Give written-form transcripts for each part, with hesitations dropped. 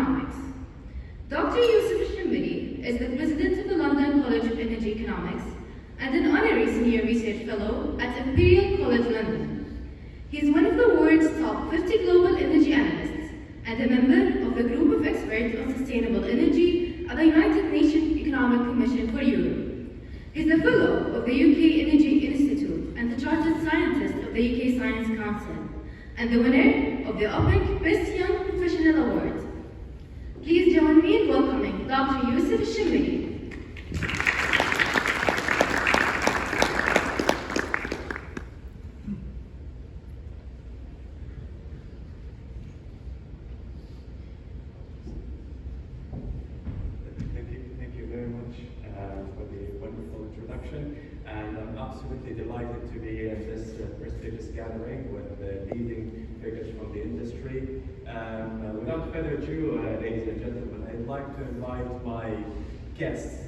Economics. Dr. Yusuf Shimbiri is the president of the London College of Energy Economics and an honorary senior research fellow at Imperial College London. He is one of the world's top 50 global energy analysts and a member of the group of experts on sustainable energy at the United Nations Economic Commission for Europe. He is the fellow of the UK Energy Institute and the chartered scientist of the UK Science Council, and the winner of the OPEC Best Young Professional Award. Please join me in welcoming Dr. Yusuf Shimbiri. Thank you very much for the wonderful introduction, and I'm absolutely delighted to be at this prestigious gathering with leading figures from the industry. Without further ado, ladies and gentlemen, I'd like to invite my guests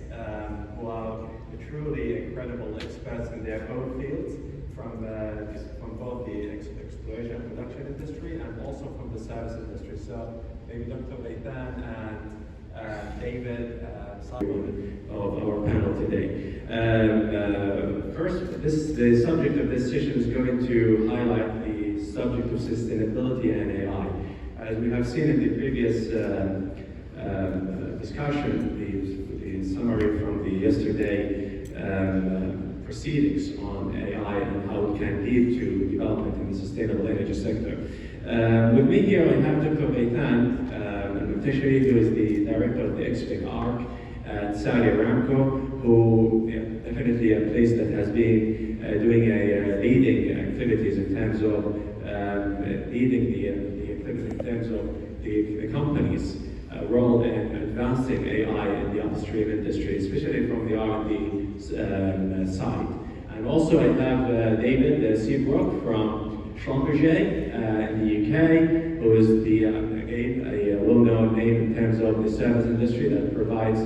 who are truly incredible experts in their own fields, from both the exploration and production industry and also from the service industry. So maybe Dr. Leitan and David of our panel today. First, the subject of this session is going to highlight the subject of sustainability and AI. As we have seen in the previous discussion, the summary from the yesterday proceedings on AI and how it can lead to development in the sustainable energy sector. With me here, I have Dr. Leitan Al-Muntashiri, who is the director of the SPE Feb at Saudi Aramco, who definitely a place that has been doing leading activities in terms of leading the activities in terms of the company's role in advancing AI in the upstream industry, especially from the R&D side. And also I have David Seabrook from Schlumberger in the UK, who is again a well-known name in terms of the service industry that provides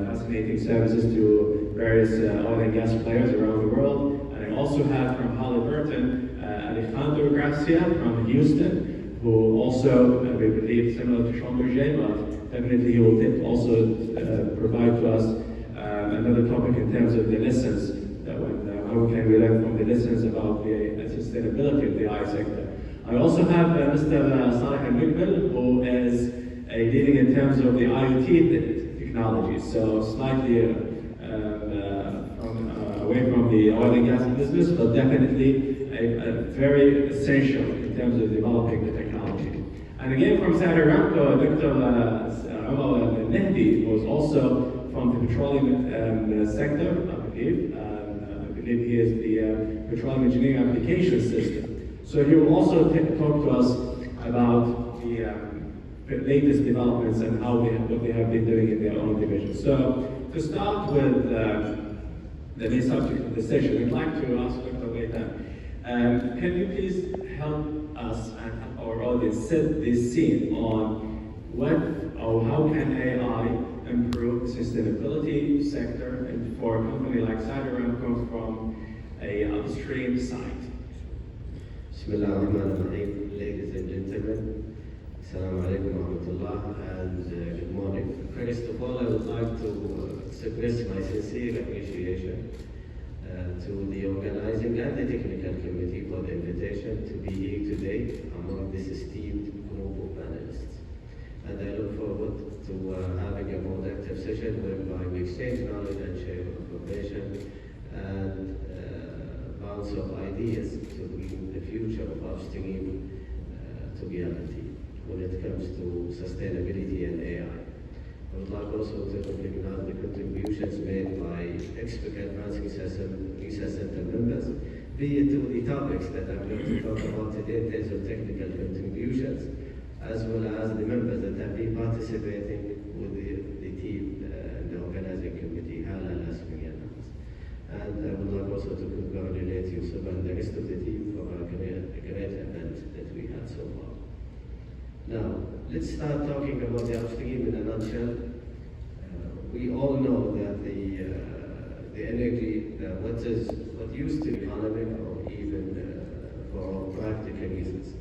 fascinating services to various oil and gas players around the world. And I also have from Halliburton Alejandro Gracia from Houston, who also, we believe, similar to Schlumberger, but definitely he will also provide to us another topic in terms of the lessons, how can we learn from the lessons about the sustainability of the AI sector. I also have Mr. Saleh Al-Mikbel, who is leading in terms of the IoT technology, so slightly away from the oil and gas business, but definitely very essential in terms of developing the technology. And again, from Saudi Aramco, Dr. Umar Al-Nahdi, who is also from the petroleum sector, I believe. I believe he is the petroleum engineering application system. So he will also talk to us about the latest developments and what they have been doing in their own division. So to start with the main subject of the session, I'd like to ask Dr. Leitan, can you please help us and our audience set this scene on how can AI improve the sustainability sector and for a company like Saudi Aramco from a upstream site? Bismillah ar-Rahman ar-Rahim, ladies and gentlemen, Assalamu alaikum wa rahmatullah, and good morning. First of all, I would like to express my sincere appreciation to the organizing and the technical committee for the invitation to be here today among this esteemed group of panelists. And I look forward to having a productive session whereby we exchange knowledge and share information and bounce of ideas to bring the future of upstream to reality when it comes to sustainability and AI. I would like also to recognize the contributions made by expert advancing research center members, be it to the topics that I'm going to talk about today in terms of technical contributions, as well as the members that have been participating with the team in the organizing committee, Hala last week. And I would like also to congratulate Yusuf and the rest of the team for a great event that we had so far. Now, let's start talking about the upstream in a nutshell. We all know that the energy, what used to be economic or even for practical reasons,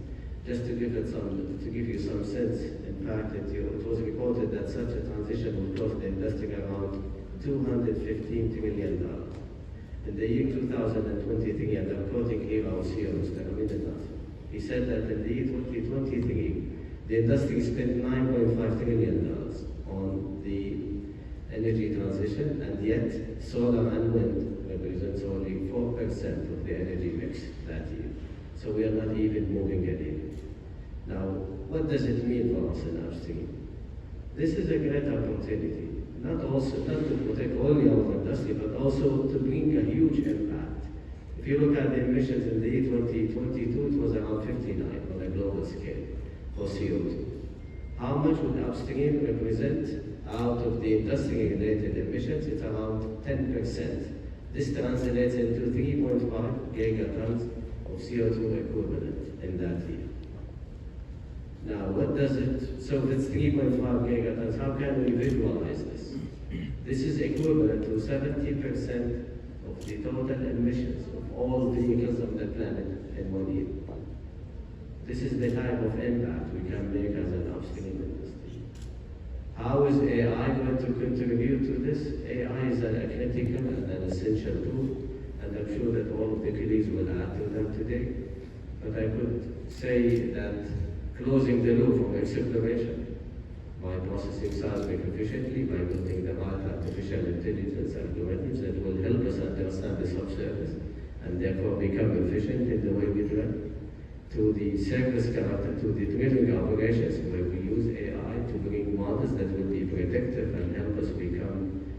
Just to give you some sense, in fact, it was reported that such a transition would cost the industry around $215 trillion. In the year 2023, and I'm quoting here our CEO, Mr. Amin Al-Nasser, he said that in the year 2023, the industry spent $9.5 trillion on the energy transition, and yet solar and wind represents only 4% of the energy mix that year. So we are not even moving it in. Now, what does it mean for us in upstream? This is a great opportunity, not to protect only our industry, but also to bring a huge impact. If you look at the emissions in the year 2022, it was around 59 on a global scale for CO2. How much would upstream represent out of the industry-related emissions? It's around 10%. This translates into 3.5 gigatons of CO2 equivalent in that year. Now, what does it, so if it's 3.5 gigatons, how can we visualize this? This is equivalent to 70% of the total emissions of all vehicles on the planet in 1 year. This is the type of impact we can make as an upstream industry. How is AI going to contribute to this? AI is a critical and an essential tool, and I'm sure that all of the colleagues will add to that today. But I could say that closing the loop from exploration by processing seismic efficiently, by building the right artificial intelligence algorithms that will help us understand the subsurface and therefore become efficient in the way we drill, to the surface character, to the drilling operations where we use AI to bring models that will be predictive and help us become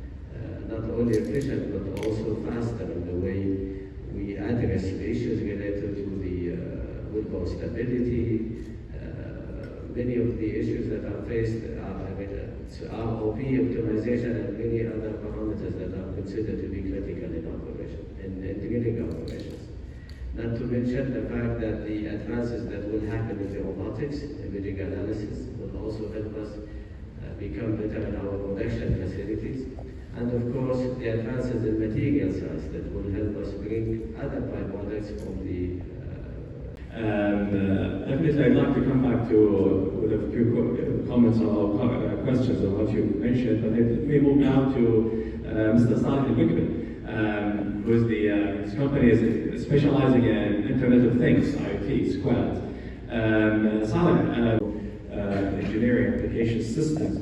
not only efficient but also faster in the way we address issues related to the wellbore stability. Many of the issues that are faced are ROP optimization and many other parameters that are considered to be critical in operation, in drilling operations. Not to mention the fact that the advances that will happen in the robotics, imaging analysis, will also help us become better in our production facilities. And of course, the advances in material science that will help us bring other byproducts from the definitely, I'd like to come back to with a few comments or questions on what you mentioned, but let me move now to Mr. Salih Al-Bikri, who is his company is specializing in Internet of Things, IoT, Squared. Salih, engineering application systems.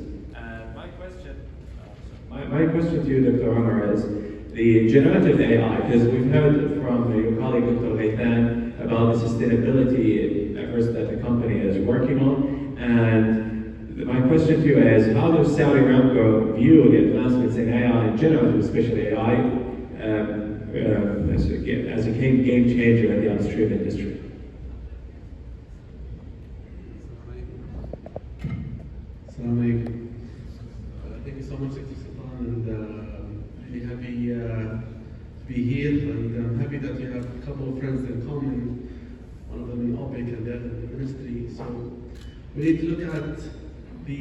My question to you, Dr. Omar, is the generative AI, because we've heard from your colleague, Dr. Ghaitan, about the sustainability efforts that the company is working on. And my question to you is, how does Saudi Aramco view the advancements in AI in general, especially AI, as a game changer in the upstream industry? Assalamu alaikum. Thank you so much, Dr. Sultan, and really happy to be here, and I'm happy that you have a couple of friends in common, one of them in OPEC and the other in the ministry. So we need to look at the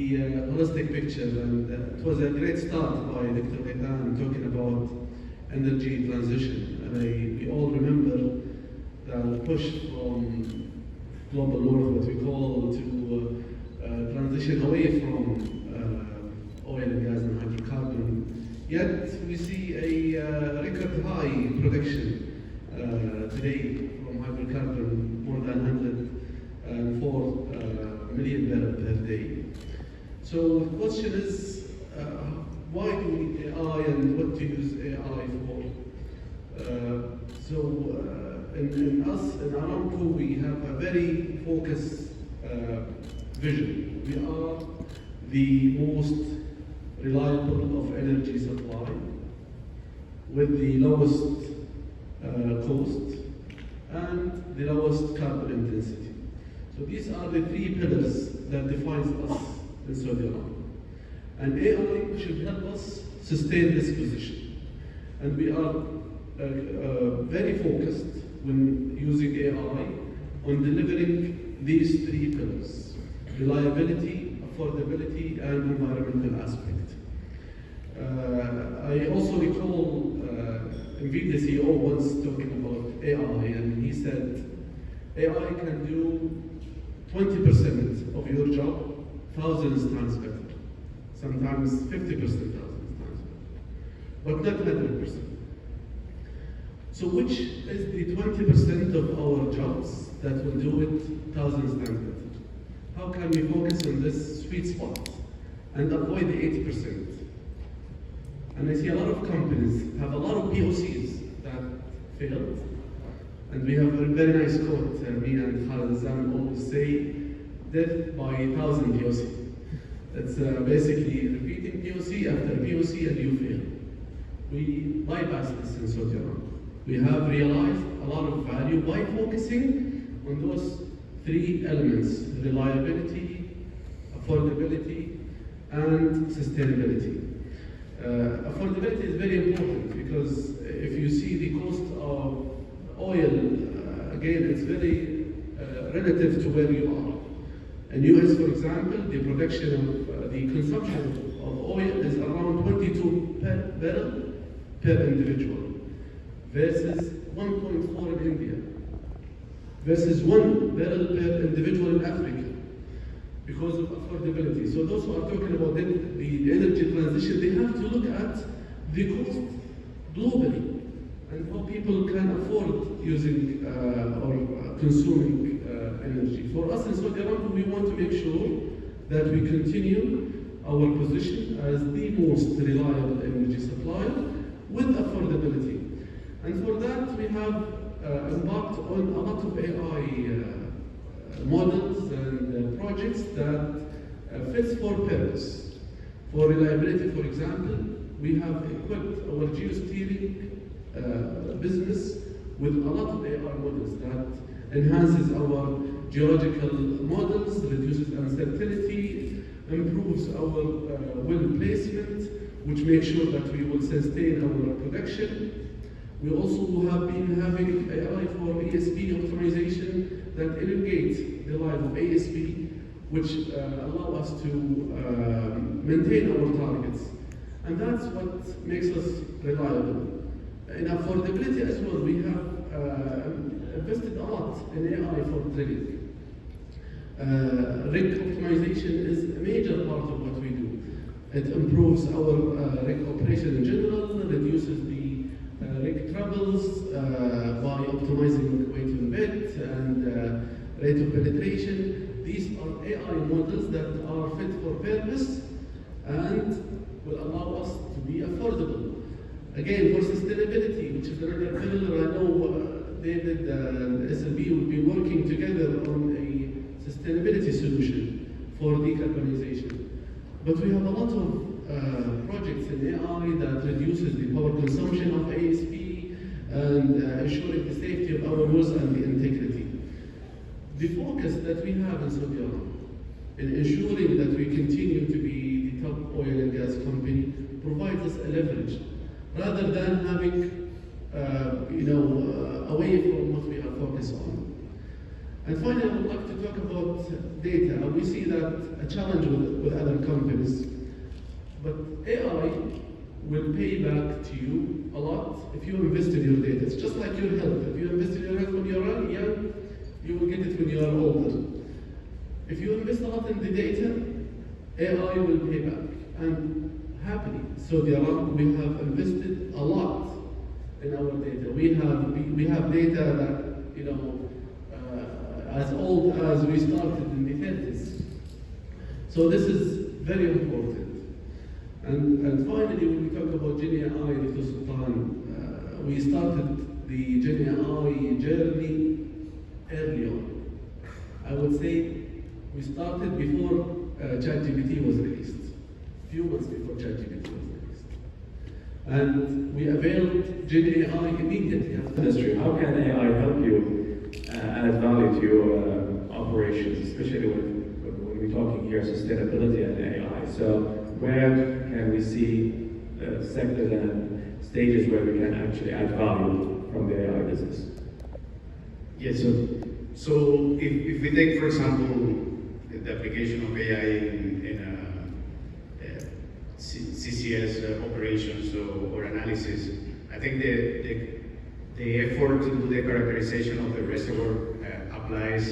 holistic picture, and it was a great start by Dr. Ghaitan talking about energy transition, and we all remember the push from global north, what we call, to transition away from oil and gas and hydrocarbon. Yet we see a record high production today from hydrocarbon, more than 104 million barrels per day. So the question is, why do we need AI and what to use AI for? In Aramco, we have a very focused vision. We are the most reliable of energy supply with the lowest cost and the lowest carbon intensity. So these are the three pillars that defines us in Saudi Arabia. And AI should help us sustain this position. And we are very focused when using AI on delivering these three pillars: reliability, affordability, and environmental aspect. I also recall NVIDIA CEO once talking about AI, and he said AI can do 20% of your job thousands times better. Sometimes 50% thousands times better. But not 100%. So which is the 20% of our jobs that will do it thousands times better? How can we focus on this sweet spot and avoid the 80%? And I see a lot of companies have a lot of POCs that failed. And we have a very nice quote, me and Khaled Zam always say, death by 1,000 POC. It's basically repeating POC after POC and you fail. We bypass this in Saudi Arabia. We have realized a lot of value by focusing on those three elements: reliability, affordability, and sustainability. Affordability is very important because if you see the cost of oil, again, it's very relative to where you are. In US, for example, the production of the consumption of oil is around 22 per barrel per individual, versus 1.4 in India, versus 1 barrel per individual in Africa, because of affordability. So those who are talking about the energy transition, they have to look at the cost globally and how people can afford using or consuming energy. For us in Saudi Arabia, we want to make sure that we continue our position as the most reliable energy supplier with affordability. And for that, we have embarked on a lot of AI models and projects that fits for purpose. For reliability, for example, we have equipped our geosteering business with a lot of AI models that enhances our geological models, reduces uncertainty, improves our well placement, which makes sure that we will sustain our production. We also have been having AI for ASP optimization that elongate the life of ASP, which allow us to maintain our targets. And that's what makes us reliable. In affordability as well, we have invested a lot in AI for drilling. Rig optimization is a major part of what we do. It improves our rig operation in general, reduces the rig troubles by optimizing weight on bed and rate of penetration. These are AI models that are fit for purpose and will allow us to be affordable. Again, for sustainability, which is another pillar, I know David and SLB will be working together on a sustainability solution for decarbonization. But we have a lot of projects in AI that reduces the power consumption of ASP and ensuring the safety of our wells and the integrity. The focus that we have in Saudi Arabia in ensuring that we continue to be the top oil and gas company provides us a leverage rather than having away from what we are focused on. And finally, I would like to talk about data. We see that a challenge with other companies, but AI will pay back to you a lot if you invest in your data. It's just like your health. If you invest in your health when you're young, you will get it when you are older. If you invest a lot in the data, AI will pay back. And happily, Saudi Arabia, we have invested a lot in our data. We have data that, as old as we started in the 30s. So this is very important. And finally, when we talk about Gen AI, Dr. Sultan, we started the Gen AI journey early on. I would say we started before ChatGPT was released, a few months before ChatGPT was released. And we availed Gen AI immediately after. Industry, how can AI help you add value to your operations, especially when we're talking here sustainability and AI? So where can we see sectors and stages where we can actually add value from the AI business? Yes, so if we take, for example, the application of AI in CCS operations or analysis, I think the effort to do the characterization of the reservoir applies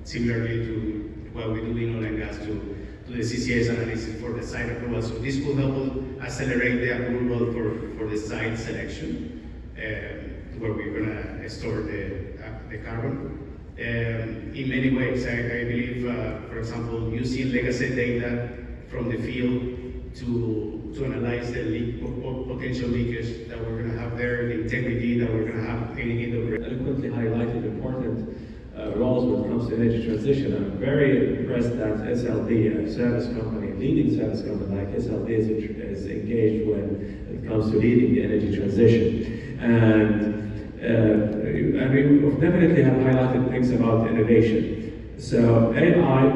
similarly to what we do in oil and gas to the CCS analysis for the site approval. So this will help us accelerate the approval for the site selection, where we're gonna store the carbon. In many ways, I believe, for example, using legacy data from the field to analyze the potential leakage that we're going to have there, the integrity that we're going to have in the eloquently highlighted important roles when it comes to energy transition. I'm very impressed that SLB, a service company, leading service company like SLB is engaged when it comes to leading the energy transition. And we definitely have highlighted things about innovation. So AI,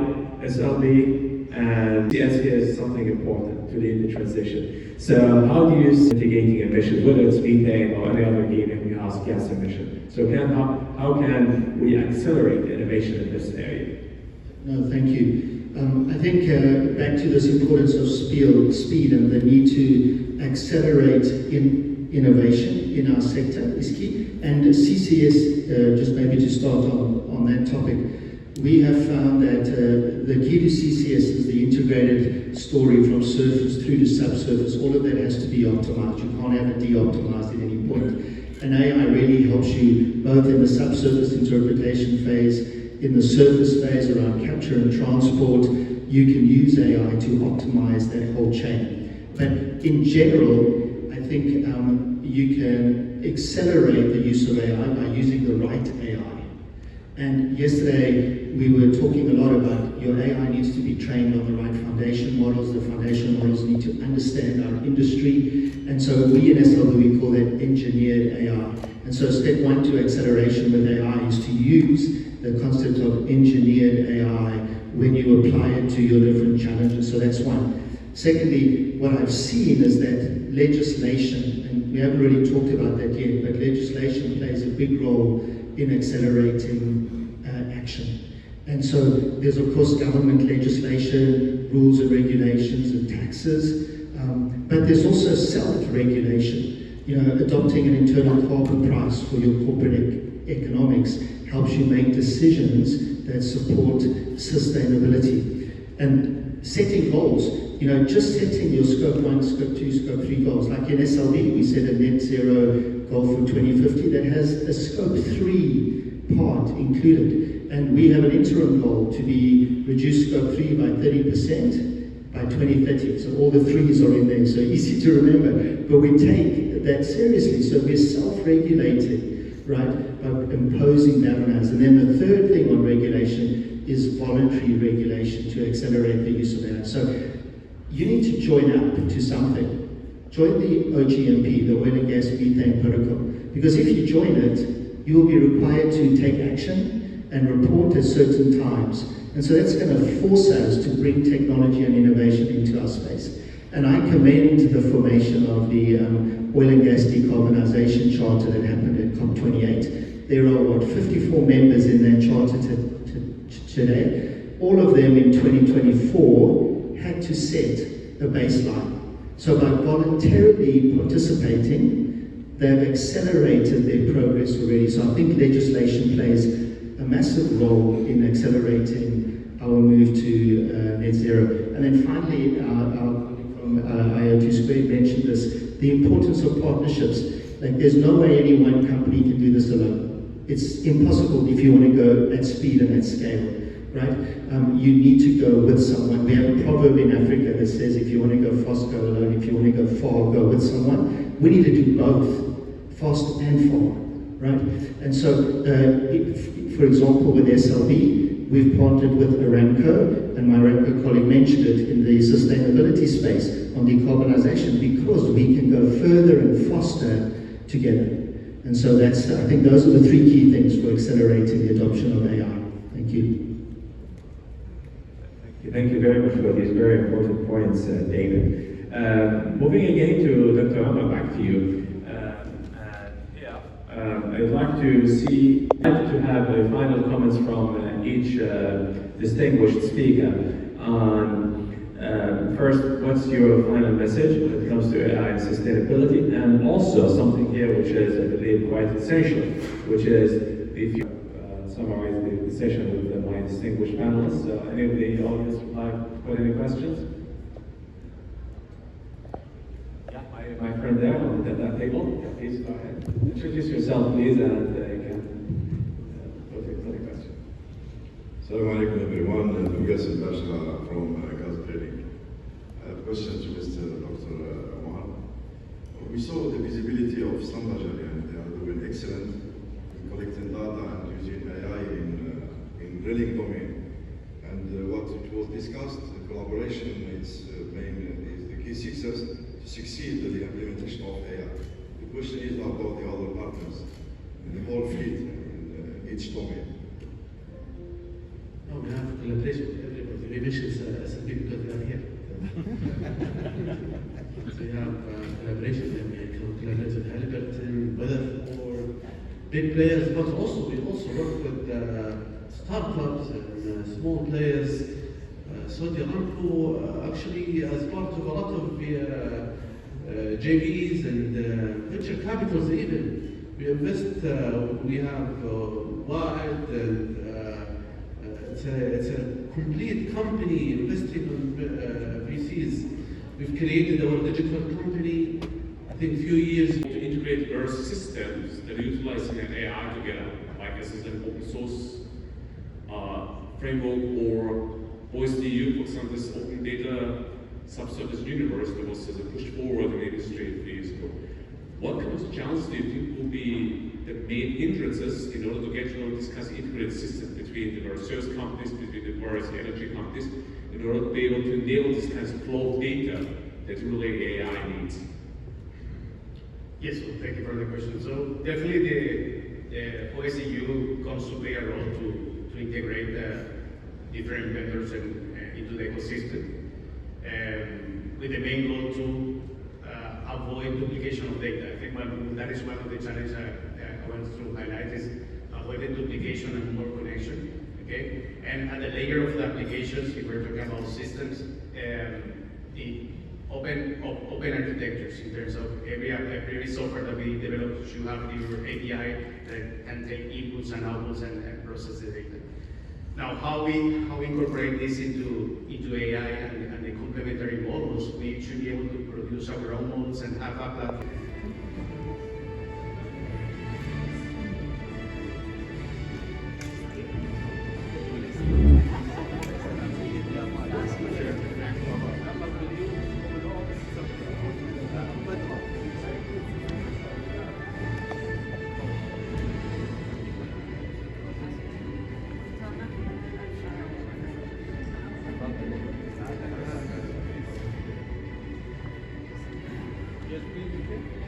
SLB, and CSC is something important to lead the transition. So how do you see mitigating emissions, whether it's methane or any other greenhouse gas emission? So how can we accelerate innovation in this area? No, thank you. I think back to this importance of speed and the need to accelerate innovation in our sector is key. And CCS, just maybe to start on that topic, we have found that the key to CCS is the integrated story from surface through to subsurface. All of that has to be optimized. You can't have it de-optimized at any point. And AI really helps you both in the subsurface interpretation phase, in the surface phase around capture and transport. You can use AI to optimize that whole chain. But in general, I think you can accelerate the use of AI by using the right AI. And yesterday we were talking a lot about your AI needs to be trained on the right foundation models. The foundation models need to understand our industry. And so we in SLB, we call that engineered AI. And so step one to acceleration with AI is to use the concept of engineered AI when you apply it to your different challenges. So that's one. Secondly, what I've seen is that legislation, and we haven't really talked about that yet, but legislation plays a big role in accelerating action. And so there's of course government legislation, rules and regulations and taxes, but there's also self-regulation. You know, adopting an internal carbon price for your corporate economics helps you make decisions that support sustainability. And setting goals, you know, just setting your scope 1, scope 2, scope 3 goals. Like in SLB, we set a net zero goal for 2050 that has a scope 3 part included. And we have an interim goal to be reduce scope 3 by 30% by 2030. So all the threes are in there, so easy to remember. But we take that seriously. So we're self-regulated, right, by imposing that on us. And then the third thing on regulation is voluntary regulation to accelerate the use of AI. So you need to join up to something. Join the OGMP, the Oil and Gas Methane Protocol. Because if you join it, you will be required to take action and report at certain times. And so that's going to force us to bring technology and innovation into our space. And I commend the formation of the Oil and Gas Decarbonization Charter that happened at COP28. There are, 54 members in that charter today. All of them in 2024 had to set a baseline. So by voluntarily participating, they've accelerated their progress already. So I think legislation plays a massive role in accelerating our move to net zero. And then finally, our colleague from IoT Squared mentioned this, the importance of partnerships. Like there's no way any one company can do this alone. It's impossible if you want to go at speed and at scale, right? You need to go with someone. We have a proverb in Africa that says if you want to go fast, go alone. If you want to go far, go with someone. We need to do both, fast and far, right? And so, for example, with SLB, we've partnered with Aramco, and my Aramco colleague mentioned it in the sustainability space on decarbonization, because we can go further and faster together. And so that's, I think those are the three key things for accelerating the adoption of AI. Thank you. Thank you very much for these very important points, David. Moving again to Dr. Omar, back to you. I'd like to have final comments from each distinguished speaker on first, what's your final message when it comes to AI and sustainability, and also something here which is, I believe, quite essential, which is if you summarize the session with my my distinguished panelists. Any of the audience would like to put any questions? Yeah, my friend there on that table. Yeah, please go ahead. Introduce yourself, please, and you can put your question. Assalamu alaikum everyone, Mugasim Basha from Gas Trading. I have a question to Mr. Dr. Omar. We saw the visibility of Sambajar and they are doing excellent in collecting data and using AI in drilling domain. And what it was discussed, the collaboration is the key success to succeed with the implementation of AI. The question is about the other partners in the whole fleet in each domain. No, we have collaboration with everybody. Maybe it's SPE because we are here. So we have collaboration, and we can collaborate with Halliburton, Weatherford, big players, but also we also work with startups and small players. Saudi Aramco actually as part of a lot of JVs and venture capitals even. We invest, we have Wild and it's a complete company investing on VCs. We've created our digital company, I think a few years. To integrate various systems that are utilizing an AI together, like this is an open source framework or OSDU, for example, this open data subsurface universe that was pushed forward in the industry a few years ago. What kind of challenges do you think will be the main hindrances in order to get these kinds of integrated systems between the various service companies, between the various energy companies, in order to be able to enable this kinds of flow of data that really AI needs? Yes, so thank you for the question. So definitely the OSCU comes to play a role to integrate different vendors into the ecosystem, with the main goal to avoid duplication of data. I think that is one of the challenges I want to highlight is avoiding duplication and more connection. Okay, and at the layer of the applications, if we're talking about systems, the open architectures in terms of every software that we develop should have your API that can take inputs and outputs and process the data. Now, how we incorporate this into AI and the complementary models, we should be able to produce our own models and have a platform. Yes, please.